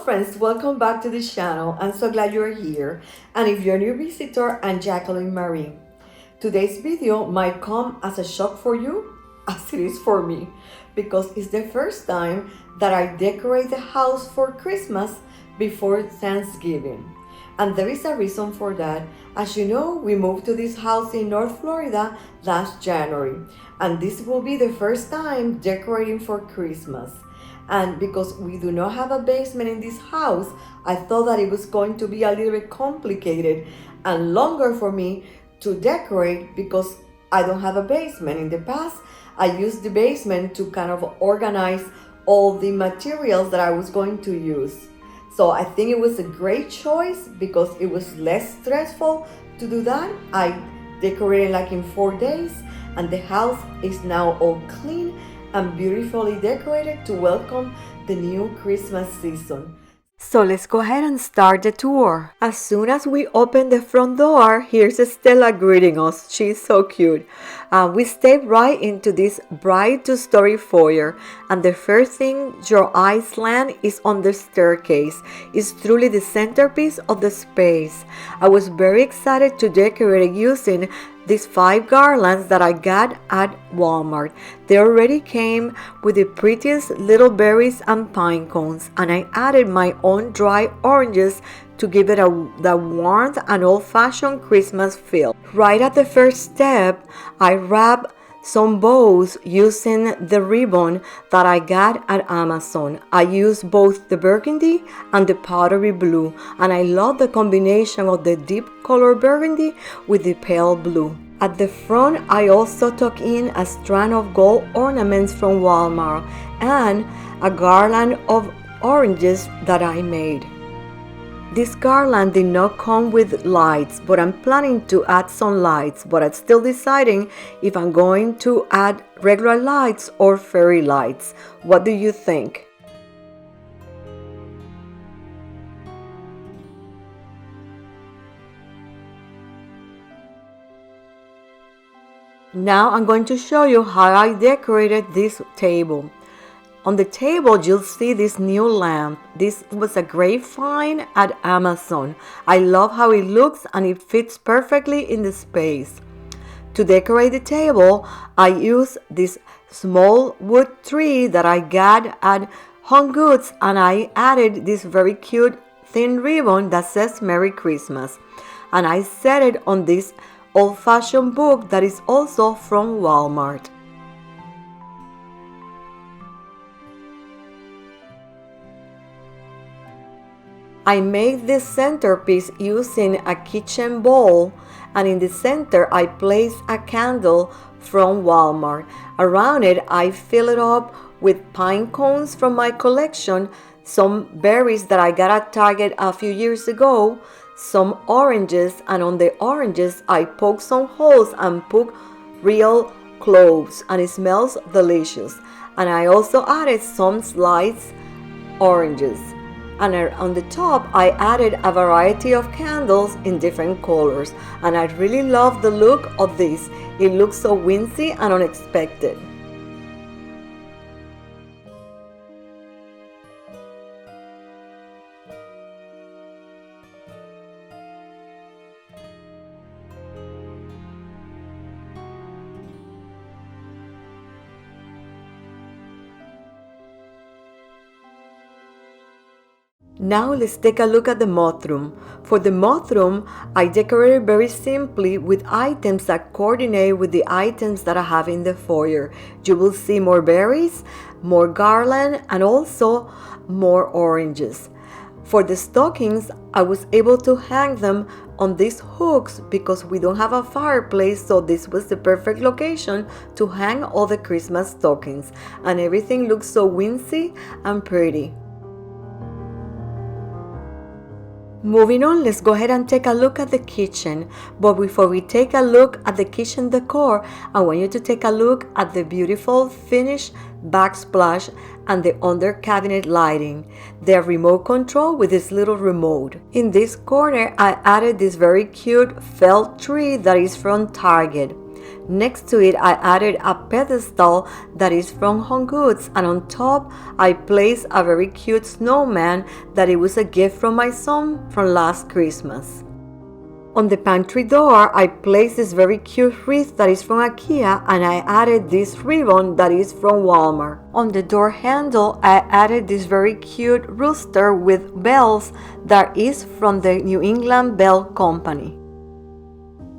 friends, welcome back to the channel. I'm so glad you're here. And if you're a new visitor, I'm Jacqueline Marie. Today's video might come as a shock for you, as it is for me, because it's the first time that I decorate the house for Christmas before Thanksgiving. And there is a reason for that. As you know, we moved to this house in North Florida last January, and this will be the first time decorating for Christmas. And because we do not have a basement in this house, I thought that it was going to be a little bit complicated and longer for me to decorate because I don't have a basement. In the past, I used the basement to kind of organize all the materials that I was going to use. So I think it was a great choice because it was less stressful to do that. I decorated like in 4 days, and the house is now all clean and beautifully decorated to welcome the new Christmas season. So let's go ahead and start the tour. As soon as we open the front door, here's Stella greeting us. She's so cute. We step right into this bright two-story foyer, and the first thing your eyes land is on the staircase. It's truly the centerpiece of the space. I was very excited to decorate using these 5 garlands that I got at Walmart. They already came with the prettiest little berries and pine cones, and I added my own dry oranges to give it the warmth and old-fashioned Christmas feel. Right at the first step, I wrapped some bows using the ribbon that I got at Amazon. I used both the burgundy and the powdery blue, and I love the combination of the deep color burgundy with the pale blue. At the front, I also tucked in a strand of gold ornaments from Walmart and a garland of oranges that I made. This garland did not come with lights, but I'm planning to add some lights, but I'm still deciding if I'm going to add regular lights or fairy lights. What do you think? Now I'm going to show you how I decorated this table. On the table, you'll see this new lamp. This was a great find at Amazon. I love how it looks and it fits perfectly in the space. To decorate the table, I used this small wood tree that I got at Home Goods, and I added this very cute thin ribbon that says Merry Christmas. And I set it on this old-fashioned book that is also from Walmart. I made this centerpiece using a kitchen bowl, and in the center I placed a candle from Walmart. Around it I fill it up with pine cones from my collection, some berries that I got at Target a few years ago, some oranges, and on the oranges I poked some holes and put real cloves, and it smells delicious. And I also added some sliced oranges. And on the top, I added a variety of candles in different colors. And I really love the look of this. It looks so whimsy and unexpected. Now let's take a look at the mudroom. For the mudroom, I decorated very simply with items that coordinate with the items that I have in the foyer. You will see more berries, more garland, and also more oranges. For the stockings, I was able to hang them on these hooks because we don't have a fireplace, so this was the perfect location to hang all the Christmas stockings. And everything looks so whimsy and pretty. Moving on, let's go ahead and take a look at the kitchen. But before we take a look at the kitchen decor, I want you to take a look at the beautiful finished backsplash and the under cabinet lighting. The remote control with this little remote. In this corner, I added this very cute felt tree that is from Target. Next to it, I added a pedestal that is from Home Goods, and on top, I placed a very cute snowman that it was a gift from my son from last Christmas. On the pantry door, I placed this very cute wreath that is from IKEA, and I added this ribbon that is from Walmart. On the door handle, I added this very cute rooster with bells that is from the New England Bell Company.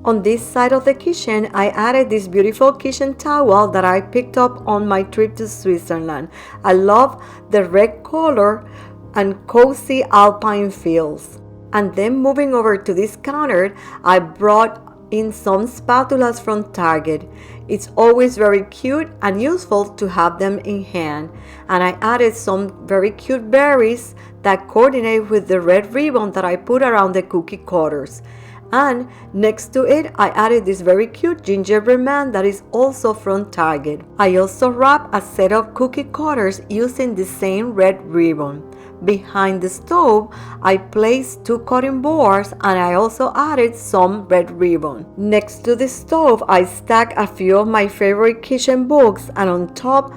On this side of the kitchen, I added this beautiful kitchen towel that I picked up on my trip to Switzerland. I love the red color and cozy alpine feels. And then moving over to this counter, I brought in some spatulas from Target. It's always very cute and useful to have them in hand. And I added some very cute berries that coordinate with the red ribbon that I put around the cookie cutters. And next to it, I added this very cute gingerbread man that is also from Target. I also wrapped a set of cookie cutters using the same red ribbon. Behind the stove, I placed 2 cutting boards and I also added some red ribbon. Next to the stove, I stacked a few of my favorite kitchen books, and on top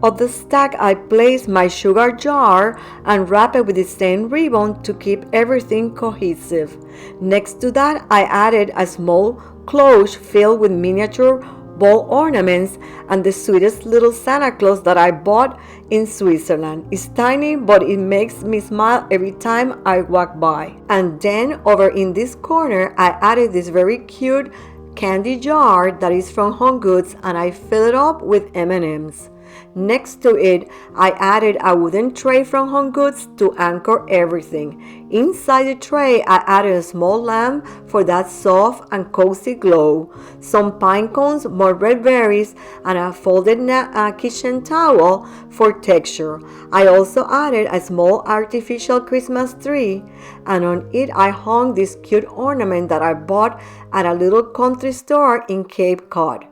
of the stack, I placed my sugar jar and wrapped it with the same ribbon to keep everything cohesive. Next to that, I added a small cloche filled with miniature ball ornaments and the sweetest little Santa Claus that I bought in Switzerland. It's tiny, but it makes me smile every time I walk by. And then over in this corner, I added this very cute candy jar that is from Home Goods, and I fill it up with M&Ms. Next to it, I added a wooden tray from Home Goods to anchor everything. Inside the tray, I added a small lamp for that soft and cozy glow, some pine cones, more red berries, and a folded kitchen towel for texture. I also added a small artificial Christmas tree, and on it I hung this cute ornament that I bought at a little country store in Cape Cod.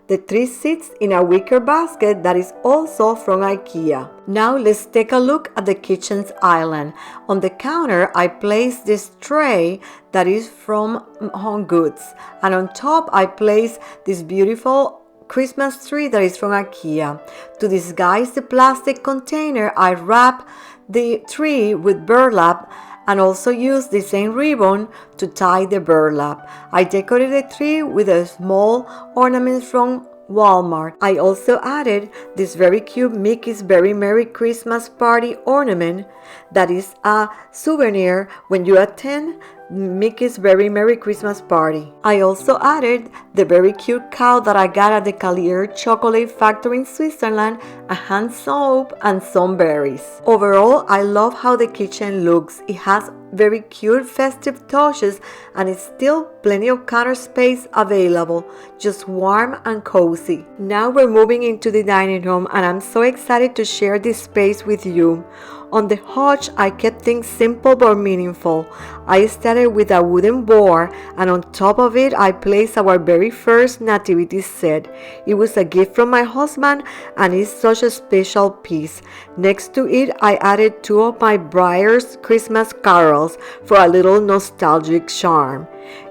The tree sits in a wicker basket that is also from IKEA. Now let's take a look at the kitchen's island. On the counter, I placed this tray that is from Home Goods, and on top I placed this beautiful Christmas tree that is from IKEA. To disguise the plastic container, I wrapped the tree with burlap and also use the same ribbon to tie the burlap. I decorated the tree with a small ornament from Walmart. I also added this very cute Mickey's Very Merry Christmas Party ornament that is a souvenir when you attend Mickey's Very Merry Christmas Party. I also added the very cute cow that I got at the Calier Chocolate Factory in Switzerland, a hand soap, and some berries. Overall, I love how the kitchen looks. It has very cute festive touches and it's still plenty of counter space available, just warm and cozy. Now we're moving into the dining room and I'm so excited to share this space with you. On the hutch, I kept things simple but meaningful. I started with a wooden board, and on top of it, I placed our very first nativity set. It was a gift from my husband, and it's such a special piece. Next to it, I added 2 of my Briar's Christmas carols for a little nostalgic charm.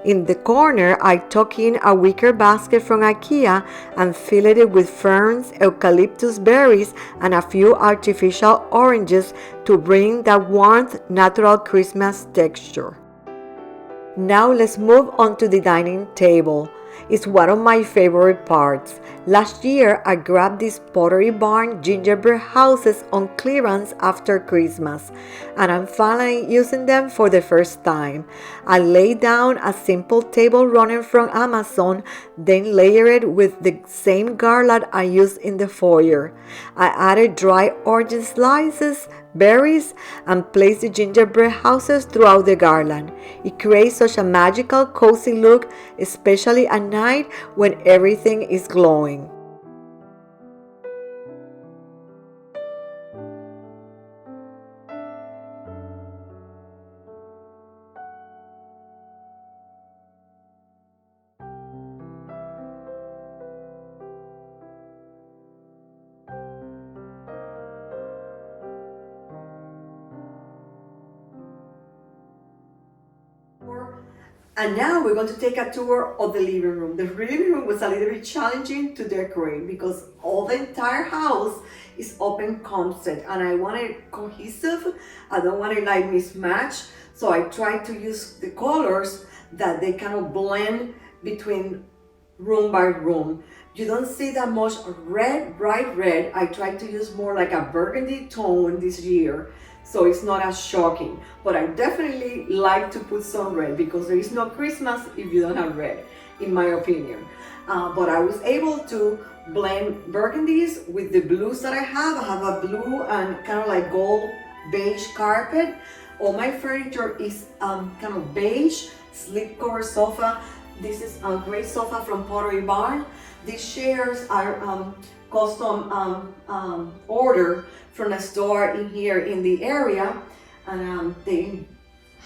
In the corner, I tuck in a wicker basket from IKEA and fill it with ferns, eucalyptus berries, and a few artificial oranges to bring that warmth, natural Christmas texture. Now let's move on to the dining table. It's one of my favorite parts. Last year, I grabbed these Pottery Barn gingerbread houses on clearance after Christmas, and I'm finally using them for the first time. I laid down a simple table running from Amazon, then layered it with the same garland I used in the foyer. I added dry orange slices, berries, and placed the gingerbread houses throughout the garland. It creates such a magical, cozy look, especially at night when everything is glowing. And now we're going to take a tour of the living room. The living room was a little bit challenging to decorate because all the entire house is open concept and I want it cohesive. I don't want it like mismatch. So I tried to use the colors that they kind of blend between room by room. You don't see that much red, bright red. I tried to use more like a burgundy tone this year, so it's not as shocking. But I definitely like to put some red because there is no Christmas if you don't have red, in my opinion. But I was able to blend burgundies with the blues that I have. I have a blue and kind of like gold beige carpet. All my furniture is kind of beige, slipcover sofa. This is a great sofa from Pottery Barn. These chairs are custom order from a store in here in the area, and they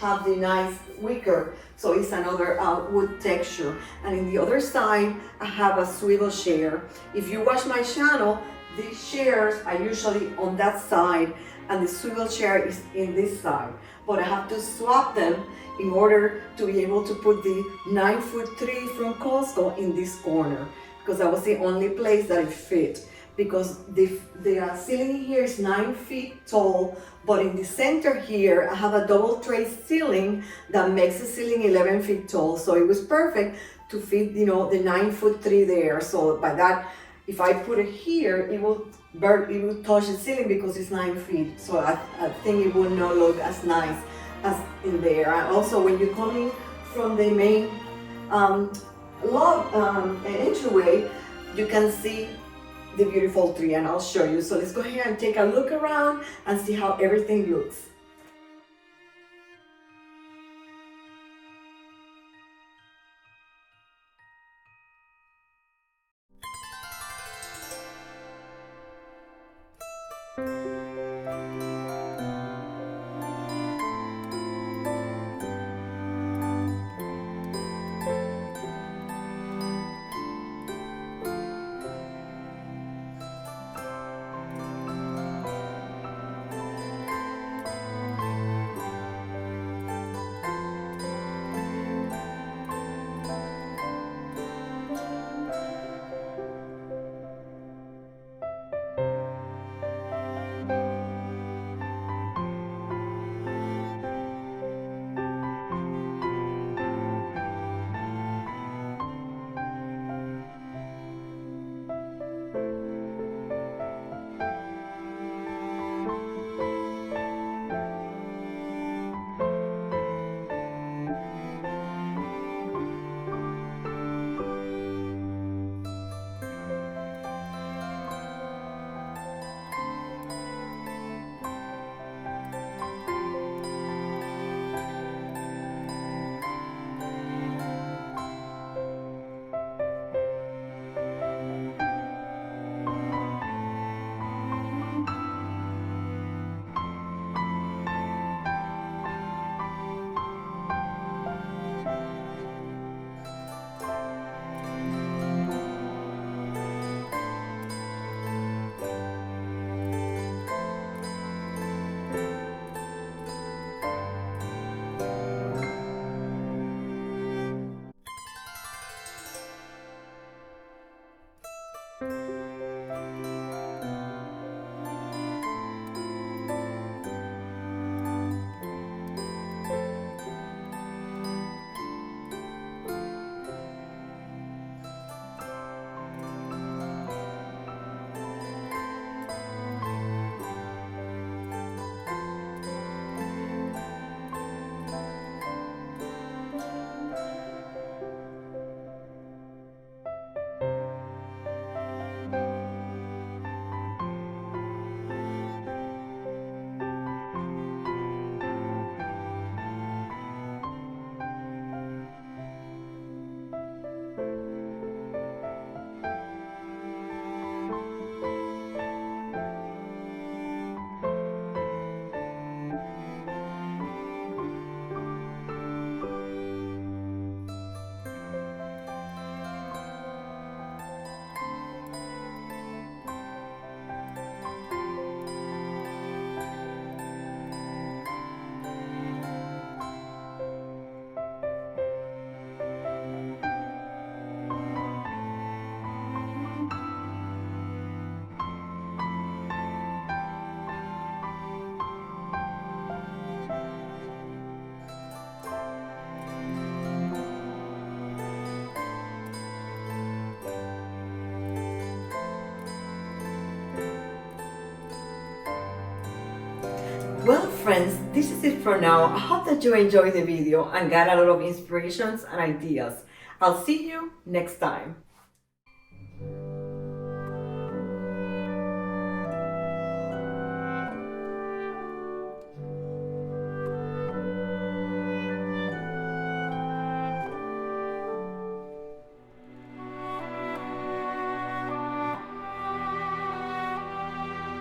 have the nice wicker, so it's another wood texture. And in the other side, I have a swivel chair. If you watch my channel, these chairs are usually on that side, and the swivel chair is in this side. But I have to swap them in order to be able to put the 9'3" from Costco in this corner, because that was the only place that it fit. Because the ceiling here is 9 feet tall, but in the center here, I have a double tray ceiling that makes the ceiling 11 feet tall. So it was perfect to fit, the 9'3" there. So by that, if I put it here, it will touch the ceiling because it's 9 feet. So I think it would not look as nice as in there. And also when you come in from the main entryway, you can see the beautiful tree, and I'll show you. So let's go ahead and take a look around and see how everything looks. Well, friends, this is it for now. I hope that you enjoyed the video and got a lot of inspirations and ideas. I'll see you next time.